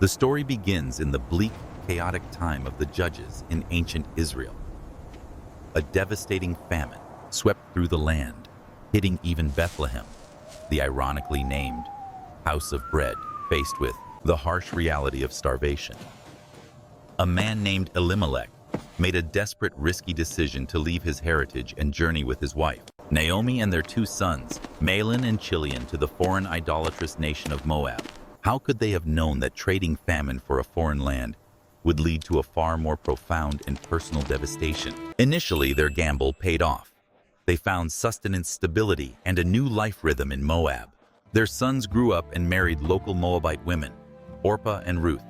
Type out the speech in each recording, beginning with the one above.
The story begins in the bleak, chaotic time of the judges in ancient Israel. A devastating famine swept through the land, hitting even Bethlehem, the ironically named House of Bread, faced with the harsh reality of starvation. A man named Elimelech made a desperate, risky decision to leave his heritage and journey with his wife, Naomi, and their two sons, Mahlon and Chilion, to the foreign idolatrous nation of Moab. How could they have known that trading famine for a foreign land would lead to a far more profound and personal devastation? Initially, their gamble paid off. They found sustenance, stability, and a new life rhythm in Moab. Their sons grew up and married local Moabite women, Orpah and Ruth.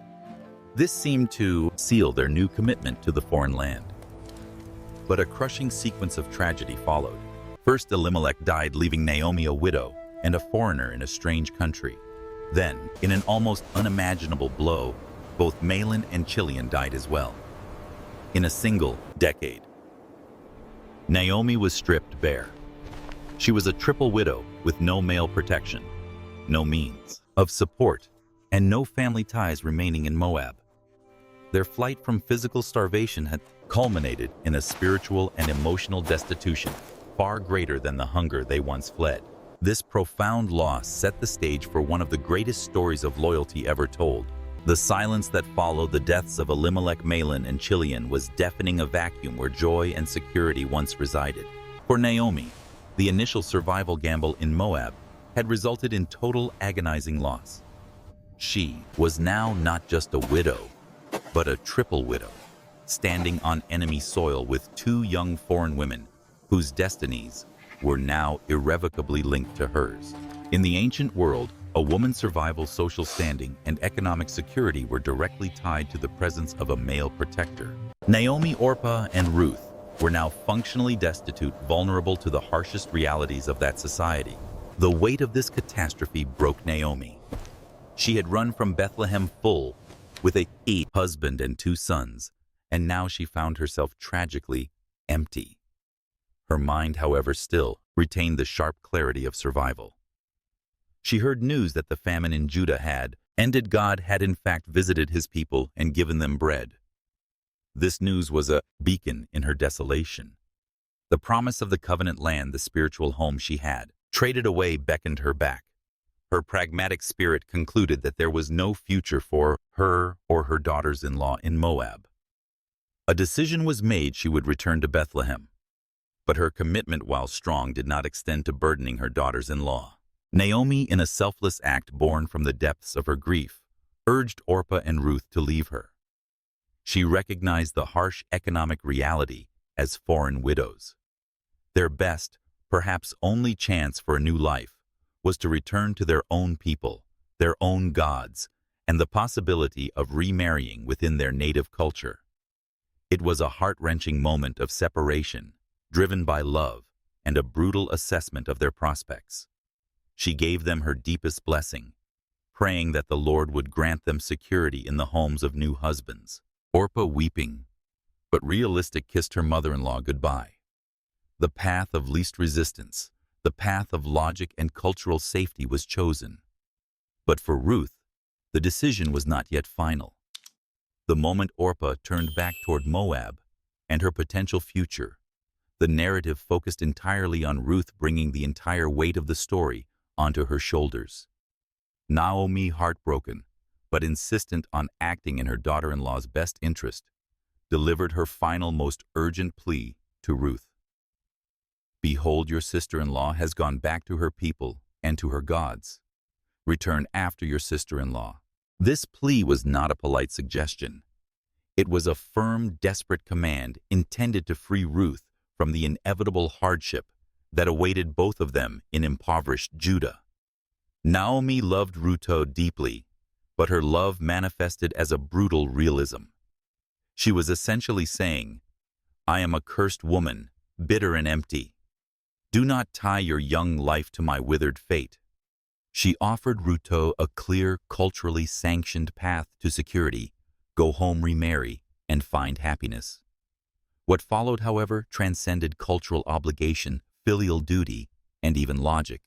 This seemed to seal their new commitment to the foreign land. But a crushing sequence of tragedy followed. First, Elimelech died, leaving Naomi a widow and a foreigner in a strange country. Then, in an almost unimaginable blow, both Mahlon and Chilion died as well. In a single decade, Naomi was stripped bare. She was a triple widow with no male protection, no means of support, and no family ties remaining in Moab. Their flight from physical starvation had culminated in a spiritual and emotional destitution far greater than the hunger they once fled. This profound loss set the stage for one of the greatest stories of loyalty ever told. The silence that followed the deaths of Elimelech, Mahlon, and Chilion was deafening, a vacuum where joy and security once resided. For Naomi, the initial survival gamble in Moab had resulted in total, agonizing loss. She was now not just a widow, but a triple widow, standing on enemy soil with two young foreign women whose destinies were now irrevocably linked to hers. In the ancient world, a woman's survival, social standing, and economic security were directly tied to the presence of a male protector. Naomi, Orpah, and Ruth were now functionally destitute, vulnerable to the harshest realities of that society. The weight of this catastrophe broke Naomi. She had run from Bethlehem full with a husband and two sons, and now she found herself tragically empty. Her mind, however, still retained the sharp clarity of survival. She heard news that the famine in Judah had ended. God had in fact visited his people and given them bread. This news was a beacon in her desolation. The promise of the covenant land, the spiritual home she had traded away, beckoned her back. Her pragmatic spirit concluded that there was no future for her or her daughters-in-law in Moab. A decision was made: she would return to Bethlehem. But her commitment, while strong, did not extend to burdening her daughters-in-law. Naomi, in a selfless act born from the depths of her grief, urged Orpah and Ruth to leave her. She recognized the harsh economic reality as foreign widows. Their best, perhaps only chance for a new life was to return to their own people, their own gods, and the possibility of remarrying within their native culture. It was a heart-wrenching moment of separation, driven by love and a brutal assessment of their prospects. She gave them her deepest blessing, praying that the Lord would grant them security in the homes of new husbands. Orpah, weeping but realistic, kissed her mother-in-law goodbye. The path of least resistance, the path of logic and cultural safety, was chosen. But for Ruth, the decision was not yet final. The moment Orpah turned back toward Moab and her potential future, the narrative focused entirely on Ruth, bringing the entire weight of the story onto her shoulders. Naomi, heartbroken but insistent on acting in her daughter-in-law's best interest, delivered her final, most urgent plea to Ruth. "Behold, your sister-in-law has gone back to her people and to her gods. Return after your sister-in-law." This plea was not a polite suggestion. It was a firm, desperate command intended to free Ruth from the inevitable hardship that awaited both of them in impoverished Judah. Naomi loved Ruth deeply, but her love manifested as a brutal realism. She was essentially saying, "I am a cursed woman, bitter and empty. Do not tie your young life to my withered fate." She offered Ruth a clear, culturally sanctioned path to security: go home, remarry, and find happiness. What followed, however, transcended cultural obligation, filial duty, and even logic.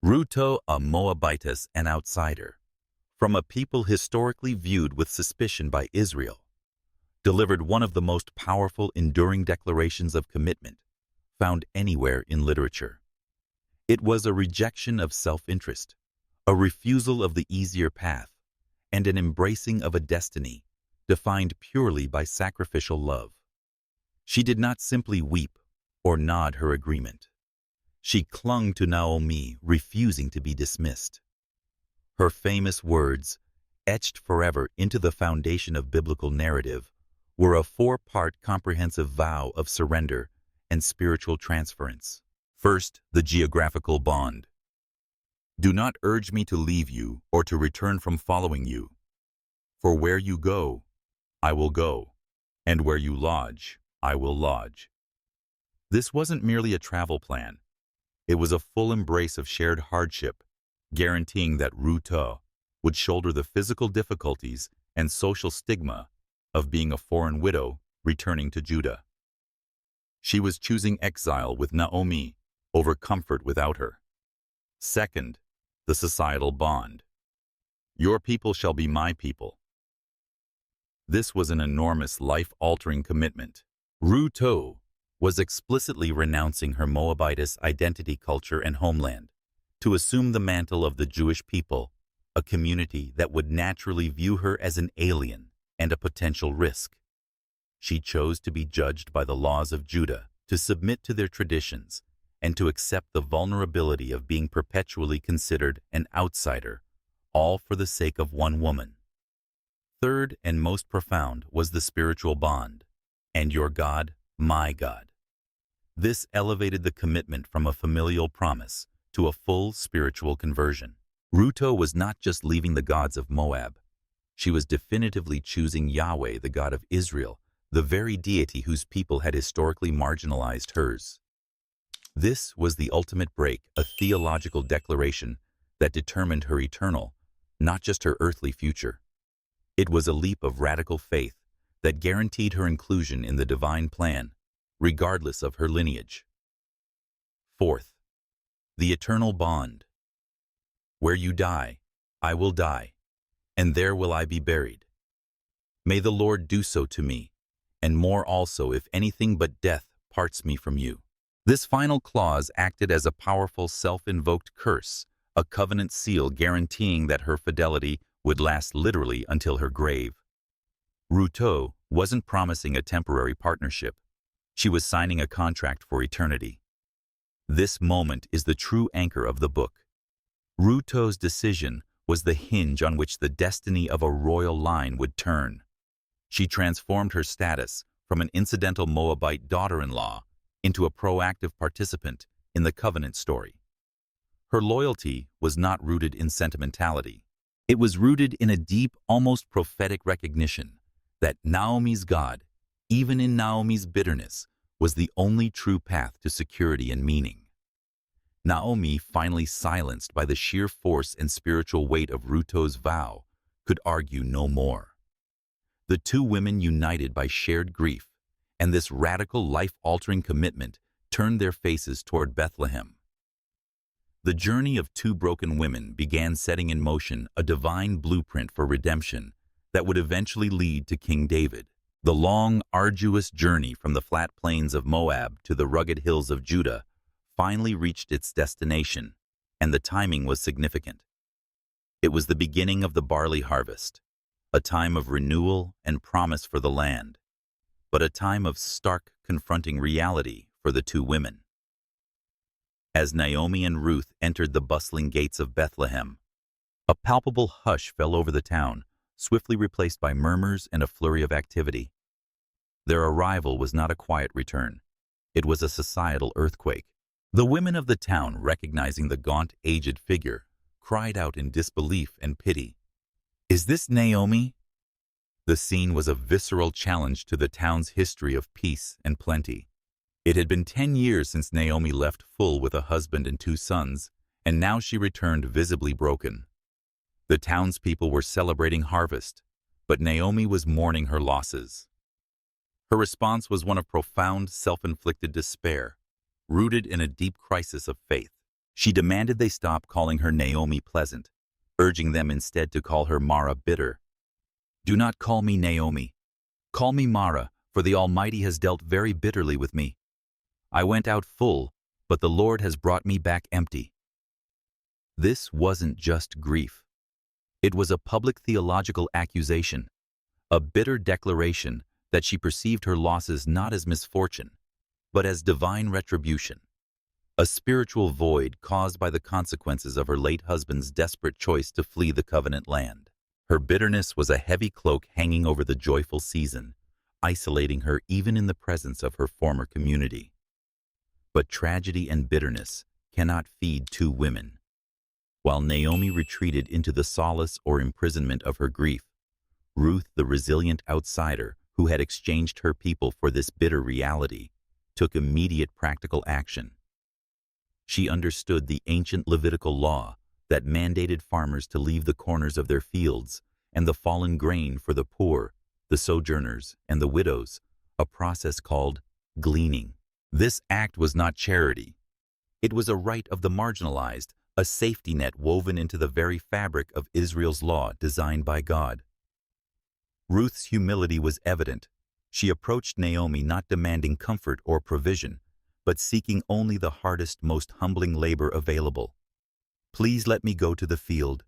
Ruth, a Moabitess, an outsider, from a people historically viewed with suspicion by Israel, delivered one of the most powerful, enduring declarations of commitment found anywhere in literature. It was a rejection of self-interest, a refusal of the easier path, and an embracing of a destiny defined purely by sacrificial love. She did not simply weep or nod her agreement. She clung to Naomi, refusing to be dismissed. Her famous words, etched forever into the foundation of biblical narrative, were a four-part comprehensive vow of surrender and spiritual transference. First, the geographical bond. Do not urge me to leave you or to return from following you. For where you go, I will go, and where you lodge, I will lodge. This wasn't merely a travel plan. It was a full embrace of shared hardship, guaranteeing that Ruth would shoulder the physical difficulties and social stigma of being a foreign widow returning to Judah. She was choosing exile with Naomi over comfort without her. Second, the societal bond. Your people shall be my people. This was an enormous, life-altering commitment. Ruth was explicitly renouncing her Moabitess identity, culture, and homeland to assume the mantle of the Jewish people, a community that would naturally view her as an alien and a potential risk. She chose to be judged by the laws of Judah, to submit to their traditions, and to accept the vulnerability of being perpetually considered an outsider, all for the sake of one woman. Third and most profound was the spiritual bond, and your God, my God. This elevated the commitment from a familial promise to a full spiritual conversion. Ruth was not just leaving the gods of Moab. She was definitively choosing Yahweh, the God of Israel, the very deity whose people had historically marginalized hers. This was the ultimate break, a theological declaration that determined her eternal, not just her earthly future. It was a leap of radical faith that guaranteed her inclusion in the divine plan, regardless of her lineage. Fourth, the eternal bond. Where you die, I will die, and there will I be buried. May the Lord do so to me, and more also if anything but death parts me from you. This final clause acted as a powerful self-invoked curse, a covenant seal guaranteeing that her fidelity would last literally until her grave. Ruth wasn't promising a temporary partnership. She was signing a contract for eternity. This moment is the true anchor of the book. Ruth's decision was the hinge on which the destiny of a royal line would turn. She transformed her status from an incidental Moabite daughter-in-law into a proactive participant in the covenant story. Her loyalty was not rooted in sentimentality. It was rooted in a deep, almost prophetic recognition that Naomi's God, even in Naomi's bitterness, was the only true path to security and meaning. Naomi, finally silenced by the sheer force and spiritual weight of Ruth's vow, could argue no more. The two women, united by shared grief and this radical, life-altering commitment, turned their faces toward Bethlehem. The journey of two broken women began setting in motion a divine blueprint for redemption that would eventually lead to King David. The long, arduous journey from the flat plains of Moab to the rugged hills of Judah finally reached its destination, and the timing was significant. It was the beginning of the barley harvest, a time of renewal and promise for the land, but a time of stark, confronting reality for the two women. As Naomi and Ruth entered the bustling gates of Bethlehem, a palpable hush fell over the town, swiftly replaced by murmurs and a flurry of activity. Their arrival was not a quiet return. It was a societal earthquake. The women of the town, recognizing the gaunt, aged figure, cried out in disbelief and pity. "Is this Naomi?" The scene was a visceral challenge to the town's history of peace and plenty. It had been 10 years since Naomi left full with a husband and 2 sons, and now she returned visibly broken. The townspeople were celebrating harvest, but Naomi was mourning her losses. Her response was one of profound, self-inflicted despair, rooted in a deep crisis of faith. She demanded they stop calling her Naomi Pleasant, urging them instead to call her Mara bitter. "Do not call me Naomi. Call me Mara, for the Almighty has dealt very bitterly with me. I went out full, but the Lord has brought me back empty." This wasn't just grief. It was a public theological accusation, a bitter declaration that she perceived her losses not as misfortune, but as divine retribution, a spiritual void caused by the consequences of her late husband's desperate choice to flee the covenant land. Her bitterness was a heavy cloak hanging over the joyful season, isolating her even in the presence of her former community. But tragedy and bitterness cannot feed two women. While Naomi retreated into the solace or imprisonment of her grief, Ruth, the resilient outsider who had exchanged her people for this bitter reality, took immediate practical action. She understood the ancient Levitical law that mandated farmers to leave the corners of their fields and the fallen grain for the poor, the sojourners, and the widows, a process called gleaning. This act was not charity. It was a right of the marginalized, a safety net woven into the very fabric of Israel's law designed by God. Ruth's humility was evident. She approached Naomi not demanding comfort or provision, but seeking only the hardest, most humbling labor available. "Please let me go to the field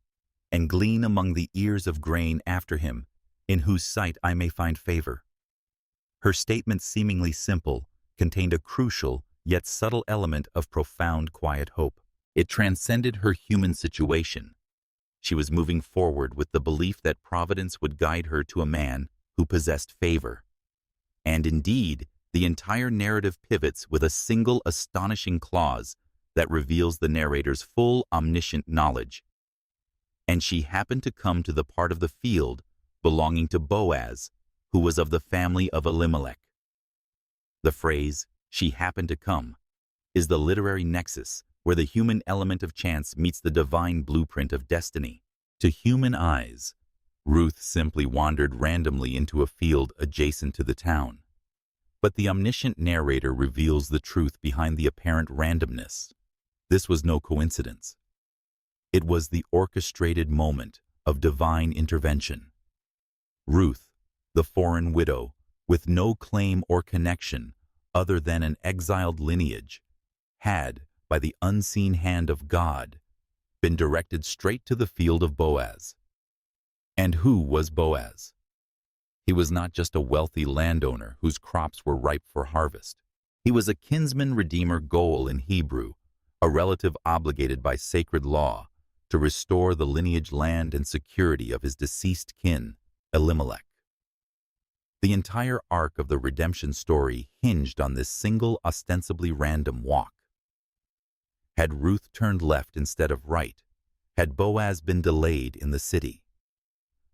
and glean among the ears of grain after him, in whose sight I may find favor." Her statement, seemingly simple, contained a crucial yet subtle element of profound, quiet hope. It transcended her human situation. She was moving forward with the belief that providence would guide her to a man who possessed favor. And indeed, the entire narrative pivots with a single astonishing clause that reveals the narrator's full omniscient knowledge. "And she happened to come to the part of the field belonging to Boaz, who was of the family of Elimelech." The phrase, "she happened to come," is the literary nexus where the human element of chance meets the divine blueprint of destiny. To human eyes, Ruth simply wandered randomly into a field adjacent to the town. But the omniscient narrator reveals the truth behind the apparent randomness. This was no coincidence. It was the orchestrated moment of divine intervention. Ruth, the foreign widow, with no claim or connection other than an exiled lineage, had, by the unseen hand of God, been directed straight to the field of Boaz. And who was Boaz? He was not just a wealthy landowner whose crops were ripe for harvest. He was a kinsman redeemer goel in Hebrew, a relative obligated by sacred law to restore the lineage, land, and security of his deceased kin, Elimelech. The entire arc of the redemption story hinged on this single, ostensibly random walk. Had Ruth turned left instead of right, had Boaz been delayed in the city,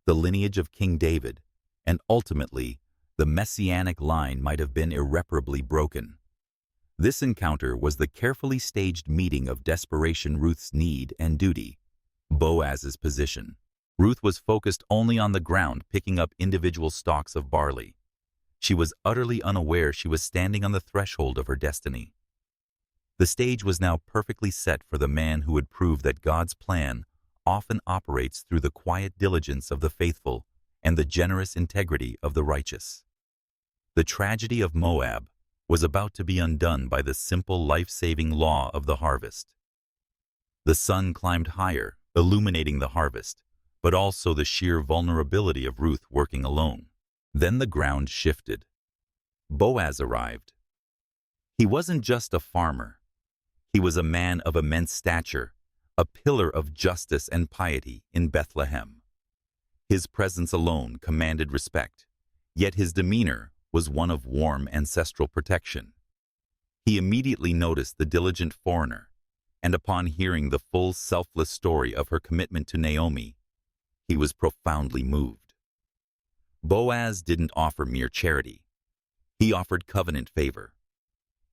the lineage of King David, and ultimately, the messianic line might have been irreparably broken. This encounter was the carefully staged meeting of desperation, Ruth's need and duty, Boaz's position. Ruth was focused only on the ground, picking up individual stalks of barley. She was utterly unaware she was standing on the threshold of her destiny. The stage was now perfectly set for the man who would prove that God's plan often operates through the quiet diligence of the faithful and the generous integrity of the righteous. The tragedy of Moab was about to be undone by the simple life-saving law of the harvest. The sun climbed higher, illuminating the harvest, but also the sheer vulnerability of Ruth working alone. Then the ground shifted. Boaz arrived. He wasn't just a farmer. He was a man of immense stature, a pillar of justice and piety in Bethlehem. His presence alone commanded respect, yet his demeanor was one of warm ancestral protection. He immediately noticed the diligent foreigner, and upon hearing the full selfless story of her commitment to Naomi, he was profoundly moved. Boaz didn't offer mere charity. He offered covenant favor.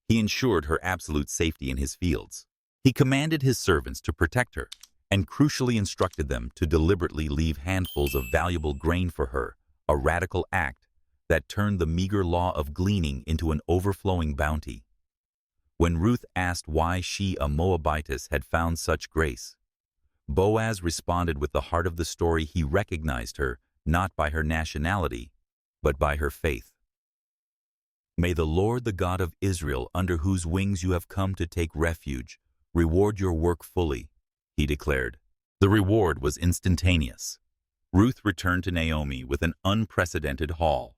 He ensured her absolute safety in his fields. He commanded his servants to protect her, and crucially instructed them to deliberately leave handfuls of valuable grain for her, a radical act that turned the meager law of gleaning into an overflowing bounty. When Ruth asked why she, a Moabitess, had found such grace, Boaz responded with the heart of the story. He recognized her, not by her nationality, but by her faith. "May the Lord, the God of Israel, under whose wings you have come to take refuge, reward your work fully," he declared. The reward was instantaneous. Ruth returned to Naomi with an unprecedented haul.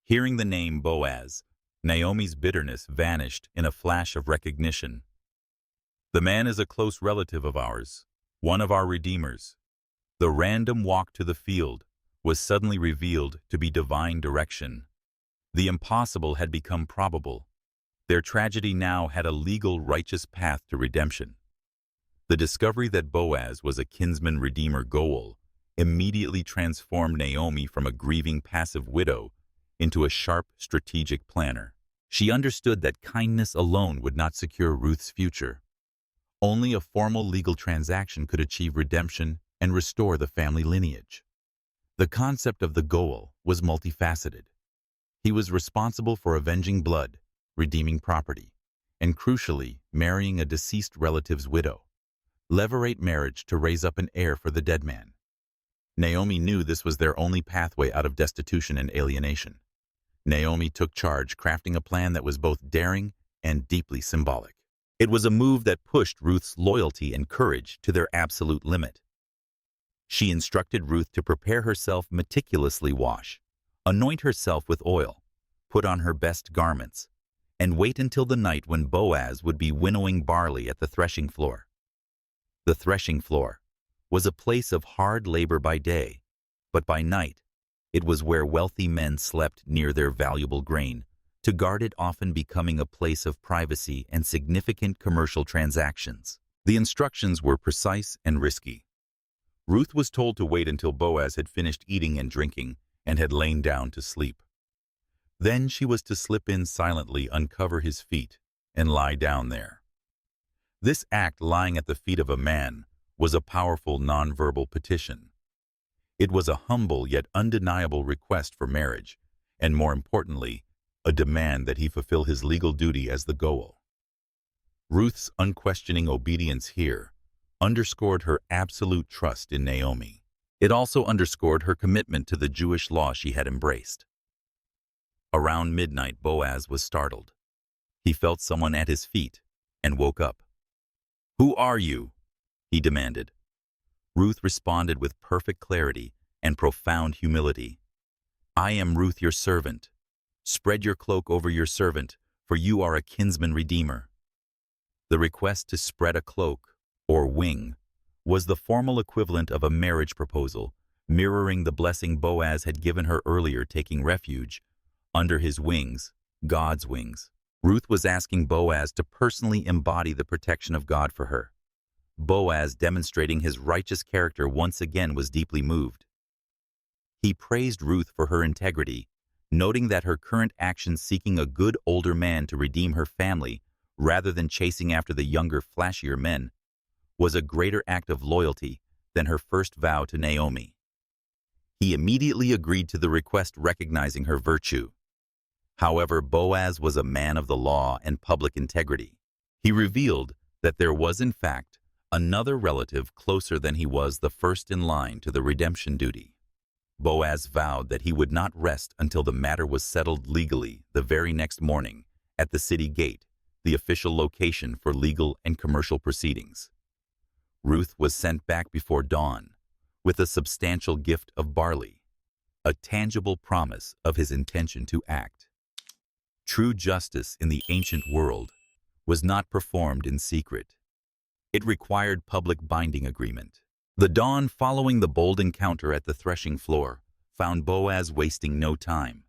Hearing the name Boaz, Naomi's bitterness vanished in a flash of recognition. "The man is a close relative of ours, one of our redeemers." The random walk to the field was suddenly revealed to be divine direction. The impossible had become probable. Their tragedy now had a legal, righteous path to redemption. The discovery that Boaz was a kinsman-redeemer goal immediately transformed Naomi from a grieving, passive widow into a sharp, strategic planner. She understood that kindness alone would not secure Ruth's future. Only a formal legal transaction could achieve redemption and restore the family lineage. The concept of the goal was multifaceted. He was responsible for avenging blood, redeeming property, and crucially, marrying a deceased relative's widow. Levirate marriage to raise up an heir for the dead man. Naomi knew this was their only pathway out of destitution and alienation. Naomi took charge, crafting a plan that was both daring and deeply symbolic. It was a move that pushed Ruth's loyalty and courage to their absolute limit. She instructed Ruth to prepare herself, meticulously wash, anoint herself with oil, put on her best garments, and wait until the night when Boaz would be winnowing barley at the threshing floor. The threshing floor was a place of hard labor by day, but by night, it was where wealthy men slept near their valuable grain, to guard it often becoming a place of privacy and significant commercial transactions. The instructions were precise and risky. Ruth was told to wait until Boaz had finished eating and drinking and had lain down to sleep. Then she was to slip in silently, uncover his feet, and lie down there. This act, lying at the feet of a man, was a powerful nonverbal petition. It was a humble yet undeniable request for marriage, and more importantly, a demand that he fulfill his legal duty as the goal. Ruth's unquestioning obedience here underscored her absolute trust in Naomi. It also underscored her commitment to the Jewish law she had embraced. Around midnight, Boaz was startled. He felt someone at his feet and woke up. "Who are you?" he demanded. Ruth responded with perfect clarity and profound humility. "I am Ruth, your servant. Spread your cloak over your servant, for you are a kinsman redeemer." The request to spread a cloak, or wing, was the formal equivalent of a marriage proposal, mirroring the blessing Boaz had given her earlier, taking refuge under his wings, God's wings. Ruth was asking Boaz to personally embody the protection of God for her. Boaz, demonstrating his righteous character once again, was deeply moved. He praised Ruth for her integrity, noting that her current actions, seeking a good older man to redeem her family rather than chasing after the younger, flashier men, was a greater act of loyalty than her first vow to Naomi. He immediately agreed to the request, recognizing her virtue. However, Boaz was a man of the law and public integrity. He revealed that there was, in fact, another relative closer than he was, the first in line to the redemption duty. Boaz vowed that he would not rest until the matter was settled legally. The very next morning, at the city gate, the official location for legal and commercial proceedings, Ruth was sent back before dawn with a substantial gift of barley, a tangible promise of his intention to act. True justice in the ancient world was not performed in secret. It required public binding agreement. The dawn following the bold encounter at the threshing floor found Boaz wasting no time.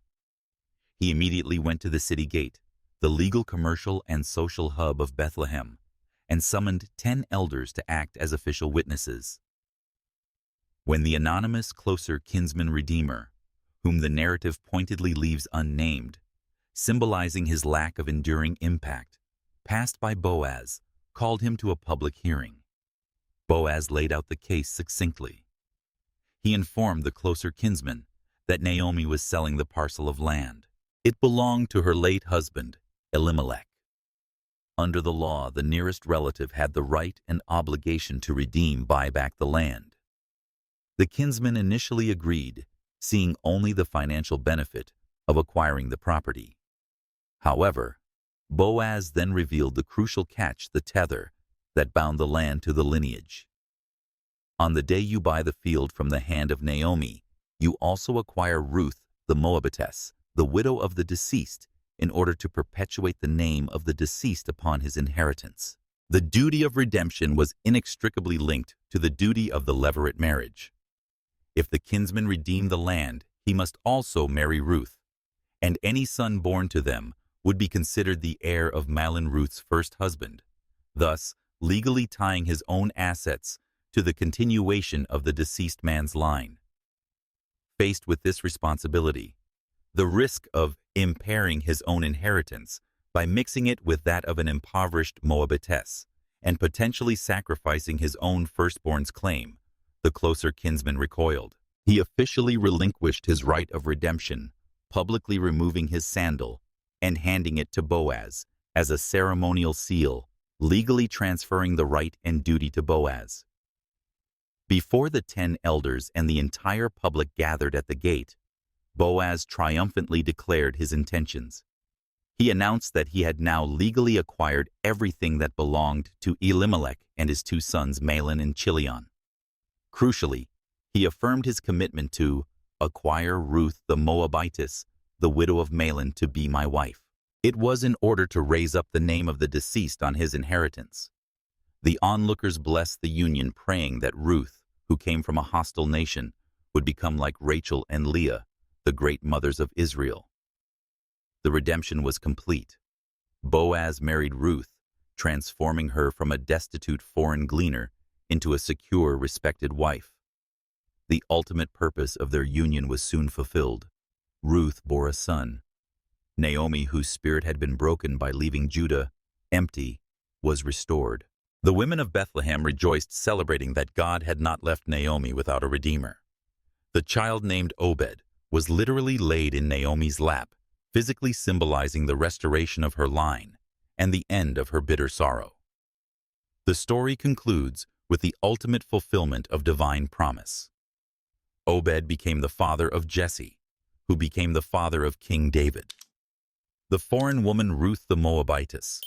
He immediately went to the city gate, the legal, commercial, and social hub of Bethlehem, and summoned 10 elders to act as official witnesses. When the anonymous, closer kinsman redeemer, whom the narrative pointedly leaves unnamed, symbolizing his lack of enduring impact, passed by Boaz, called him to a public hearing, Boaz laid out the case succinctly. He informed the closer kinsman that Naomi was selling the parcel of land. It belonged to her late husband, Elimelech. Under the law, the nearest relative had the right and obligation to buy back the land. The kinsman initially agreed, seeing only the financial benefit of acquiring the property. However, Boaz then revealed the crucial catch, the tether that bound the land to the lineage. On the day you buy the field from the hand of Naomi, you also acquire Ruth the Moabitess, the widow of the deceased, in order to perpetuate the name of the deceased upon his inheritance. The duty of redemption was inextricably linked to the duty of the levirate marriage. If the kinsman redeemed the land, he must also marry Ruth, and any son born to them would be considered the heir of Mahlon, Ruth's first husband, thus legally tying his own assets to the continuation of the deceased man's line. Faced with this responsibility, the risk of impairing his own inheritance by mixing it with that of an impoverished Moabitess and potentially sacrificing his own firstborn's claim, the closer kinsman recoiled. He officially relinquished his right of redemption, publicly removing his sandal and handing it to Boaz as a ceremonial seal, legally transferring the right and duty to Boaz. Before the 10 elders and the entire public gathered at the gate, Boaz triumphantly declared his intentions. He announced that he had now legally acquired everything that belonged to Elimelech and his 2 sons Mahlon and Chilion. Crucially, he affirmed his commitment to acquire Ruth the Moabitess, the widow of Mahlon, to be my wife. It was in order to raise up the name of the deceased on his inheritance. The onlookers blessed the union, praying that Ruth, who came from a hostile nation, would become like Rachel and Leah, the great mothers of Israel. The redemption was complete. Boaz married Ruth, transforming her from a destitute foreign gleaner into a secure, respected wife. The ultimate purpose of their union was soon fulfilled. Ruth bore a son. Naomi, whose spirit had been broken by leaving Judah empty, was restored. The women of Bethlehem rejoiced, celebrating that God had not left Naomi without a redeemer. The child named Obed was literally laid in Naomi's lap, physically symbolizing the restoration of her line and the end of her bitter sorrow. The story concludes with the ultimate fulfillment of divine promise. Obed became the father of Jesse, who became the father of King David. The foreign woman Ruth the Moabitess,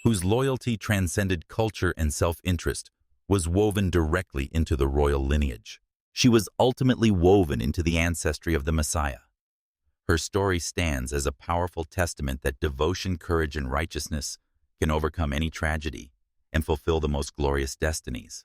whose loyalty transcended culture and self-interest, was woven directly into the royal lineage. She was ultimately woven into the ancestry of the Messiah. Her story stands as a powerful testament that devotion, courage, and righteousness can overcome any tragedy and fulfill the most glorious destinies.